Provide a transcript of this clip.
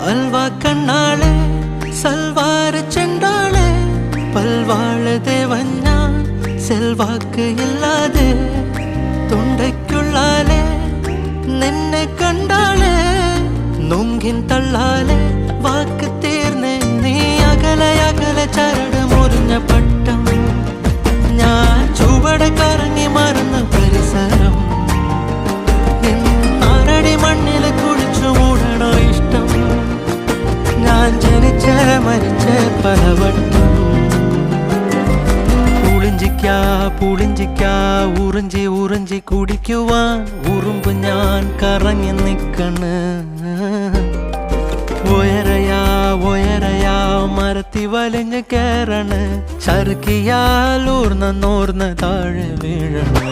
അൽവാ കണ്ണാളെ സൽവാര ചെണ്ടാളെ പൽവാള ദേവൻ ഞാൻ സെൽവാക്ക് ഇല്ലാതെ തൊണ്ടയ്ക്കുള്ളാലെ നിന്നെ കണ്ടാളെ നുങ്കിൻ തള്ളാലെ വാക്ക് തീർന്നേ നീ അകലെ അകലെ ചരട് മുറിഞ്ഞ പട്ടം ഞാൻ ചുവട് കറങ്ങി മറന്ന പരിസരം ആറടി മണ്ണിൽ കുളിച്ചു മൂടണോ ഇഷ്ടം ഞാൻ ജനിച്ച മരിച്ച പലവട്ടം പുളിഞ്ചിക്കാ ഉറിഞ്ചി ഉറിഞ്ചി കുടിക്കുവാൻ ഉറുമ്പ് ഞാൻ കറങ്ങി നിക്കണ് ഒയരയാ മരത്തി വലിഞ്ഞ് കയറണ് ചറുക്കിയാൽ ഊർന്ന താഴെ വീഴണ്